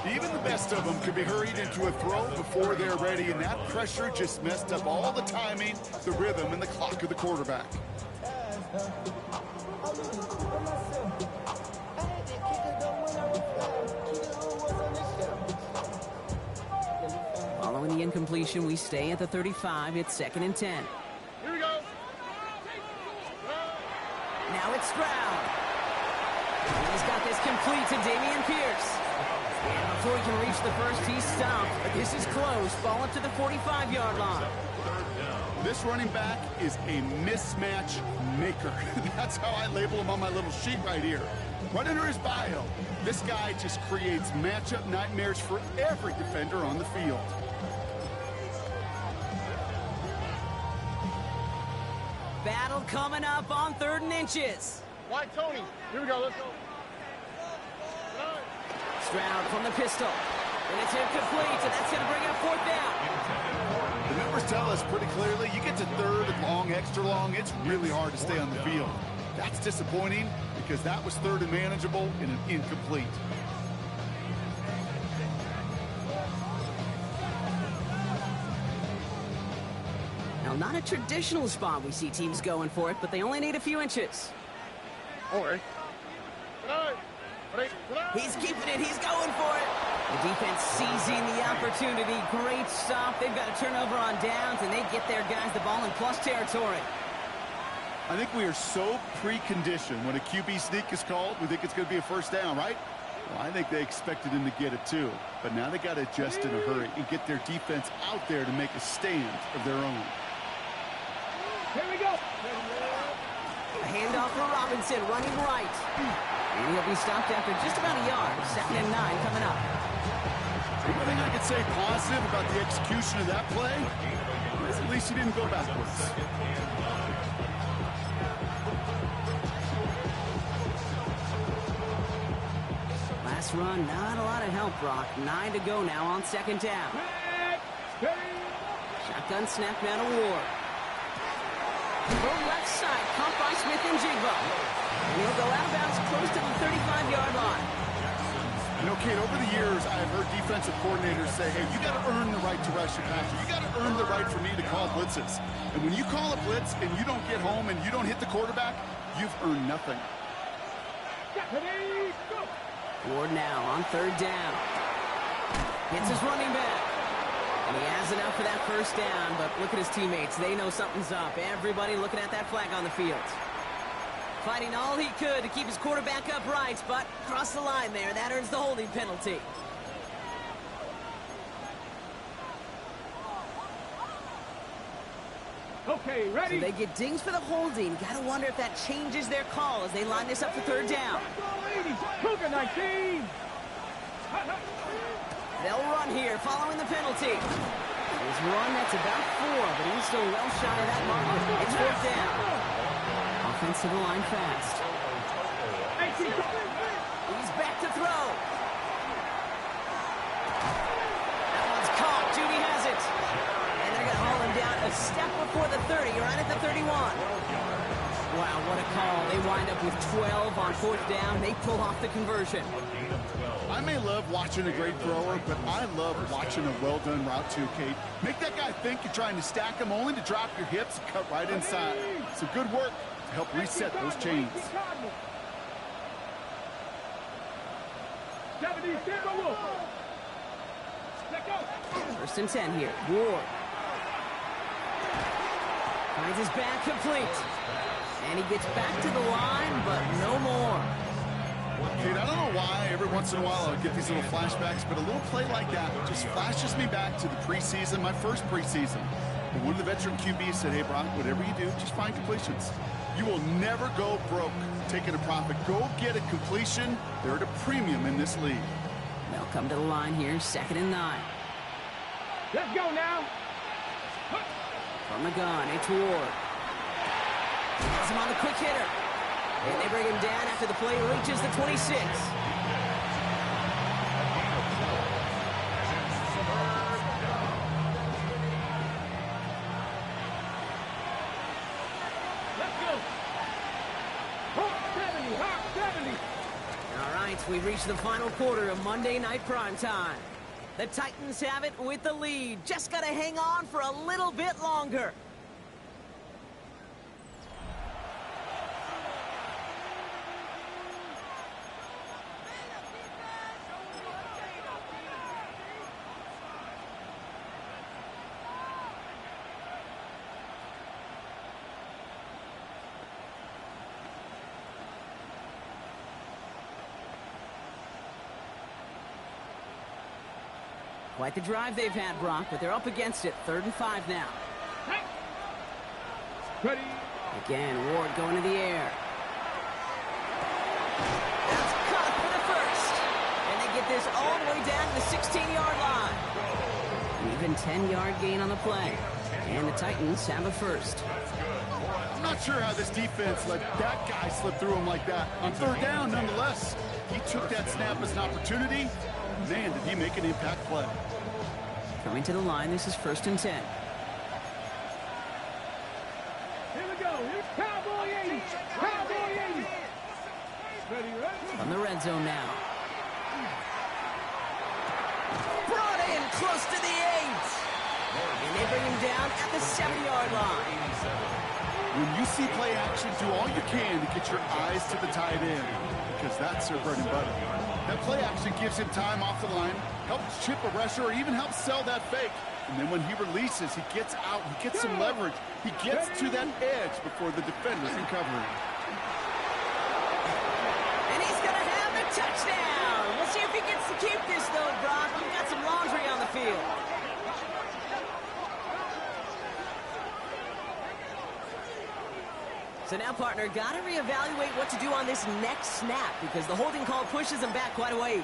Even the best of them could be hurried into a throw before they're ready, and that pressure just messed up all the timing, the rhythm, and the clock of the quarterback. Following the incompletion, we stay at the 35. It's 2nd and 10. Here we go. Now it's Stroud. And he's got this complete to Dameon Pierce. And before he can reach the first, he's stopped. But this is close. Ball up to the 45-yard line. This running back is a mismatch maker. That's how I label him on my little sheet right here. Right under his bio, this guy just creates matchup nightmares for every defender on the field. Battle coming up on 3rd and inches. Why, Tony? Here we go. Let's go. Stroud from the pistol. And it's incomplete, and that's going to bring up 4th down. The numbers tell us pretty clearly, you get to 3rd and long, extra long, it's really hard to stay on the field. That's disappointing because that was 3rd and manageable and an incomplete. Now, not a traditional spot we see teams going for it, but they only need a few inches. All right. He's keeping it. He's going for it. The defense seizing the opportunity. Great stop. They've got a turnover on downs, and they get their guys the ball in plus territory. I think we are so preconditioned when a QB sneak is called, we think it's going to be a 1st down, right? Well, I think they expected him to get it too. But now they got to adjust in a hurry and get their defense out there to make a stand of their own. Here we go. A handoff for Robinson, running right. And he'll be stopped after just about a yard. 2nd and 9 coming up. The only thing I could say positive about the execution of that play is at least he didn't go backwards. Last run, not a lot of help, Brock. 9 to go now on 2nd down. Shotgun snap now to Ward. From left side, caught by Smith-Njigba. And he'll go out of bounds close to the 35-yard line. You know, Kate, over the years, I've heard defensive coordinators say, hey, you got to earn the right to rush your passer. You got to earn the right for me to call blitzes. And when you call a blitz and you don't get home and you don't hit the quarterback, you've earned nothing. Ward now on 3rd down. Hits his running back. And he has enough for that 1st down, but look at his teammates. They know something's up. Everybody looking at that flag on the field. Fighting all he could to keep his quarterback upright, but crossed the line there. That earns the holding penalty. Okay, ready? So they get dings for the holding. Gotta wonder if that changes their call as they line this up for third down. Cougar 19. They'll run here following the penalty. His run, that's about 4, but he's still well shy of that marker. It's fourth down. Offensive line fast. He's back to throw. That one's caught. Judy has it. And they're going to haul him down a step before the 30, right at the 31. Wow, what a call. They wind up with 12 on fourth down. They pull off the conversion. I may love watching a great thrower, but I love watching a well-done route too, Kate. Make that guy think you're trying to stack him only to drop your hips and cut right inside. Some good work to help reset those chains. 70, First and 10 here. Ward finds his back complete. And he gets back to the line, but no more. Kate, I don't know why every once in a while I get these little flashbacks, but a little play like that just flashes me back to the preseason, my first preseason. And one of the veteran QBs said, hey, Brock, whatever you do, just find completions. You will never go broke taking a profit. Go get a completion. They're at a premium in this league. They'll come to the line here, 2nd and 9. Let's go now. From the gun, it's Ward. Has him on the quick hitter. And they bring him down after the play reaches the 26. Let's go. Hawk 70, Hawk 70. All right, we've reached the final quarter of Monday Night Primetime. The Titans have it with the lead. Just got to hang on for a little bit longer. Quite the drive they've had, Brock, but they're up against it. 3rd and 5 now. Ready. Again, Ward going to the air. That's caught for the first. And they get this all the way down to the 16-yard line. An even 10-yard gain on the play. And the Titans have a first. I'm not sure how this defense let that guy slip through him like that. On 3rd down, nonetheless, he took that snap as an opportunity. Man, did he make an impact play. Coming to the line, this is 1st and 10. Here we go. Here's Cowboy 80. Cowboy 80. Ready, ready. From the red zone now. Brought in close to the 8. And they bring him down at the 7-yard line. When you see play action, do all you can to get your eyes to the tight end, because that's their bread and butter. That play action gives him time off the line, helps chip a rusher, or even helps sell that fake. And then when he releases, he gets out, he gets some leverage. He gets to that edge before the defender can cover him. And he's going to have the touchdown. We'll see if he gets to keep this, though, Brock. We've got some laundry on the field. So now, partner, got to reevaluate what to do on this next snap because the holding call pushes him back quite a ways.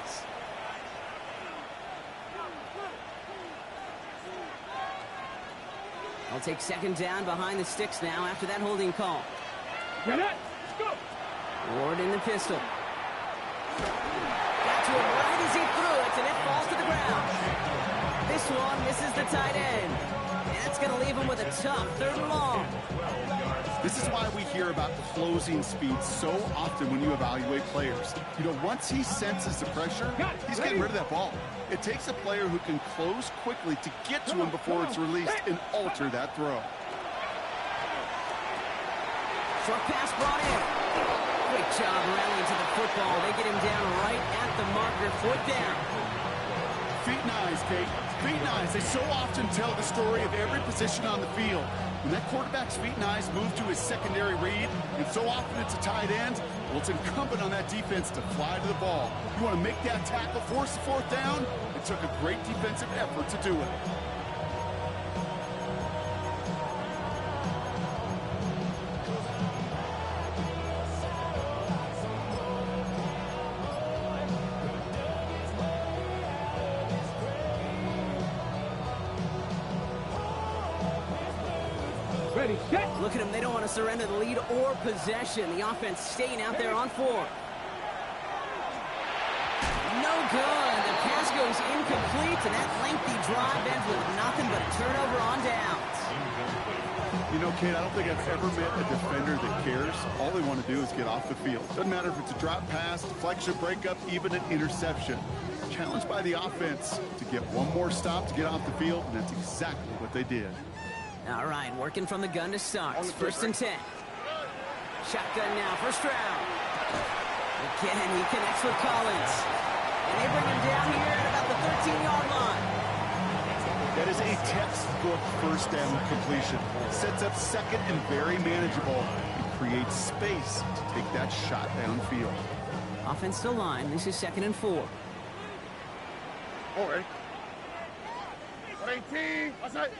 I'll take 2nd down behind the sticks now after that holding call. Let's go. Ward in the pistol. Got to him right as he threw it, and it falls to the ground. This one misses the tight end. And that's going to leave him with a tough 3rd and long. This is why we hear about closing speed so often when you evaluate players. You know, once he senses the pressure, he's getting rid of that ball. It takes a player who can close quickly to get to him before it's released and alter that throw. Short pass brought in. Great job rallying to the football. They get him down right at the marker. 4th down. Feet and eyes, Kate. Feet and eyes. They so often tell the story of every position on the field. When that quarterback's feet and eyes move to his secondary read, and so often it's a tight end, well, it's incumbent on that defense to fly to the ball. You want to make that tackle, force the 4th down? It took a great defensive effort to do it. ready, set. Look at them. They don't want to surrender the lead or possession. The offense staying out there on 4. No good. The pass goes incomplete, and that lengthy drive ends with nothing but a turnover on downs. You know, Kate, I don't think I've ever met a defender that cares. All they want to do is get off the field. Doesn't matter if it's a drop pass, deflection, breakup, even an interception. Challenged by the offense to get one more stop to get off the field, and that's exactly what they did. All right, working from the gun to start. First and 10. Shotgun now, first round. Again, he connects with Collins. And they bring him down here at about the 13-yard line. That is a textbook first down completion. Sets up second and very manageable and creates space to take that shot downfield. Offense to line. This is 2nd and 4. All right. 18. Outside.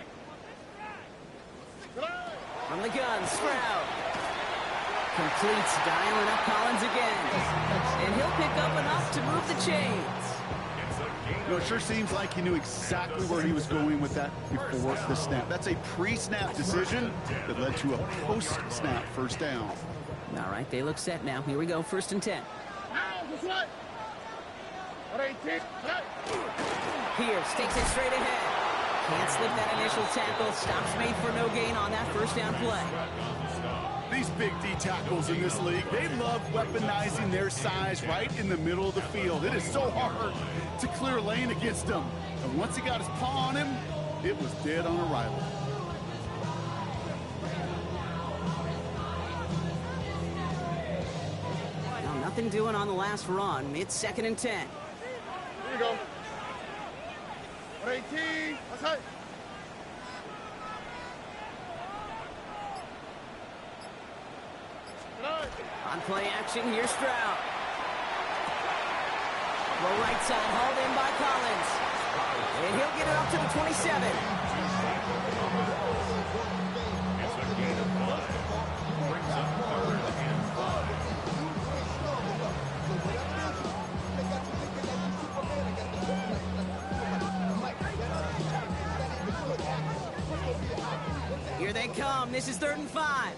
From the gun, Stroud. Completes, dialing up Collins again. And he'll pick up enough to move the chains. You know, it sure seems like he knew exactly where he was going with that before the snap. That's a pre-snap decision that led to a post-snap first down. All right, they look set now. Here we go, 1st and 10. Pierce takes it straight ahead. Can't slip that initial tackle. Stops made for no gain on that first down play. These big D tackles in this league, they love weaponizing their size right in the middle of the field. It is so hard to clear a lane against them. And once he got his paw on him, it was dead on arrival. Now, nothing doing on the last run. It's 2nd and 10. Here we go. 18. Outside. On play action, here's Stroud. Low right side, hauled in by Collins. And he'll get it up to the 27. It's a gain of 5. Brings up 3rd and 5. Here they come. This is 3rd and 5.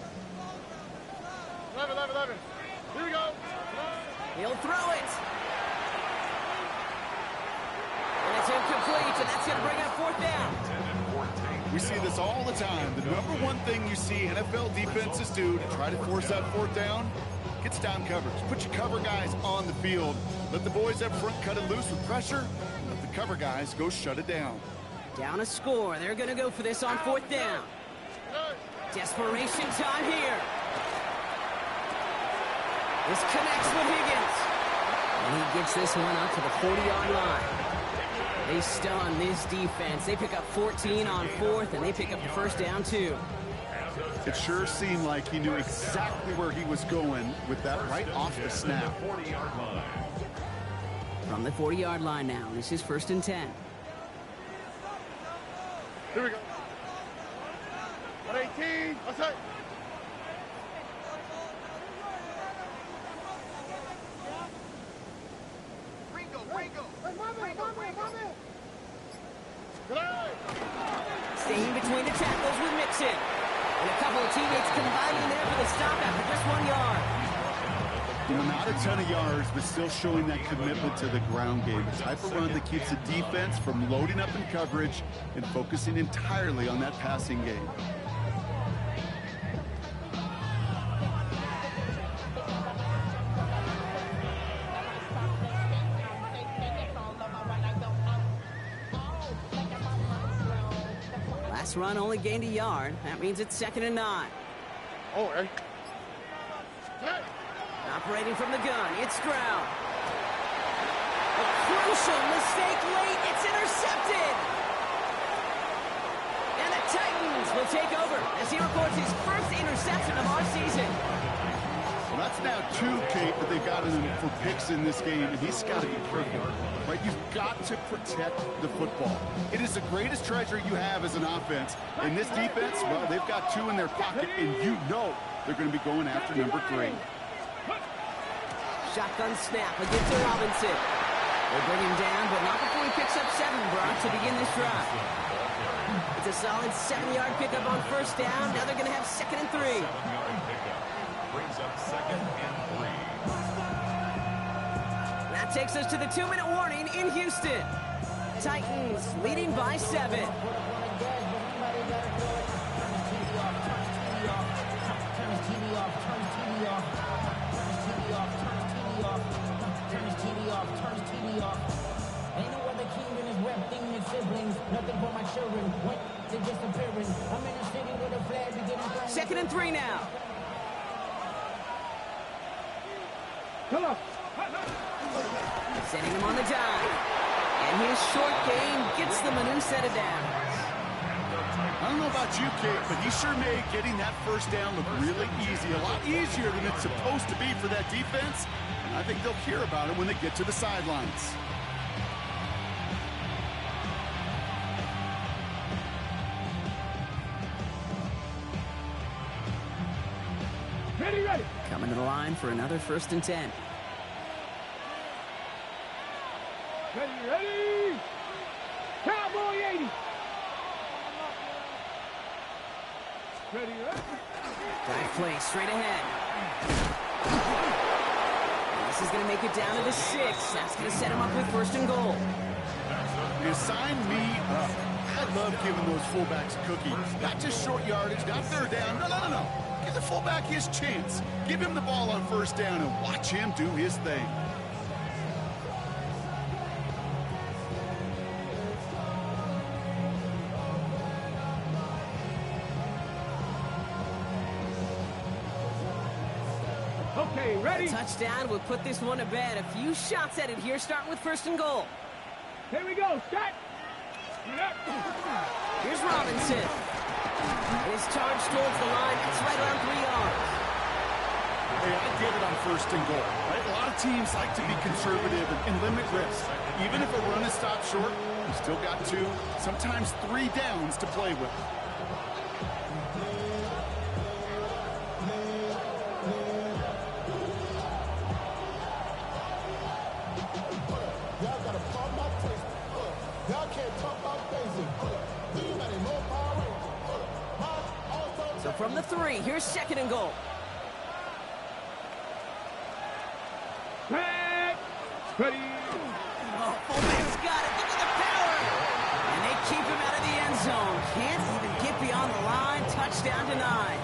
11. Here we go. He'll throw it. And it's incomplete, and that's going to bring up 4th down. We see this all the time. The number one thing you see NFL defenses do to try to force that 4th down, gets down coverage. Put your cover guys on the field. Let the boys up front cut it loose with pressure. Let the cover guys go shut it down. Down a score. They're going to go for this on 4th down. Desperation time here. This connects with Higgins. And he gets this one up to the 40-yard line. They stun this defense. They pick up 14 on 4th, and they pick up the first down, too. It sure seemed like he knew exactly where he was going with that right off the snap. 40-yard line. From the 40-yard line now, this is 1st and 10. Here we go. 18. Outside. Staying between the tackles with Mixon. And a couple of teammates combining there for the stop after just 1 yard. You know, not a ton of yards, but still showing that commitment to the ground game. The type of run that keeps the defense from loading up in coverage and focusing entirely on that passing game. Last run only gained a yard. That means it's 2nd and 9. All right. Operating from the gun, it's Stroud. A crucial mistake late. It's intercepted. And the Titans will take over as he records his first interception of our season. Well, that's now 2, Kate, that they've got him for picks in this game, and he's got to be careful. Right? You've got to protect the football. It is the greatest treasure you have as an offense. In this defense, well, they've got 2 in their pocket, and you know they're going to be going after number 3. Shotgun snap against Robinson. They bring him down, but not before he picks up 7, Brock, to begin this drive. It's a solid 7-yard pickup on first down. Now they're going to have 2nd and 3. 7-yard pickup. Brings up 2nd and 3. That takes us to the 2-minute warning in Houston. Titans leading by 7. Ain't no other king in his rep thing than siblings. Nothing for my children. Went to disappearing. I'm in a city with a flag beginning. 2nd and 3 now. Come on. Sending him on the dive. And his short game gets them a new set of downs. I don't know about you, Kate, but he sure made getting that first down look really easy. A lot easier than it's supposed to be for that defense. And I think they'll hear about it when they get to the sidelines. Ready. Coming to the line for another 1st and 10. Ready. Cowboy 80. Ready. Drive play straight ahead. And this is going to make it down to the 6. That's going to set him up with 1st and goal. You sign me up. I love giving those fullbacks a cookie. Not just short yardage, not third down. No. Give the fullback his chance. Give him the ball on first down and watch him do his thing. Okay, ready. Touchdown would put this one to bed. A few shots at it here, starting with 1st and goal. Here we go. Start. Here's Robinson. His charge towards the line. It's right around 3 yards. Hey, I get it on 1st and goal. Right? A lot of teams like to be conservative and limit risk. Even if a run is stopped short, you still got 2, sometimes 3 downs to play with. So from the 3, here's 2nd and goal. Ready. Oh, fullback's got it. Look at the power. And they keep him out of the end zone. Can't even get beyond the line. Touchdown denied.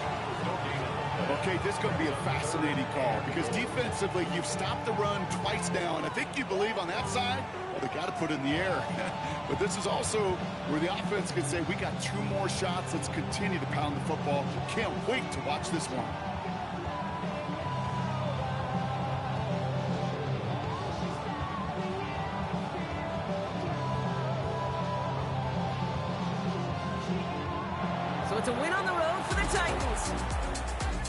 Okay, this is going to be a fascinating call because defensively, you've stopped the run twice now, and I think you believe on that side, well, they got to put it in the air. But this is also where the offense can say, we got 2 more shots. Let's continue to pound the football. Can't wait to watch this one. So it's a win on the road for the Titans.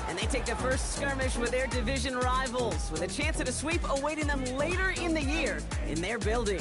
And they take the first skirmish with their division rivals with a chance at a sweep awaiting them later in the year in their building.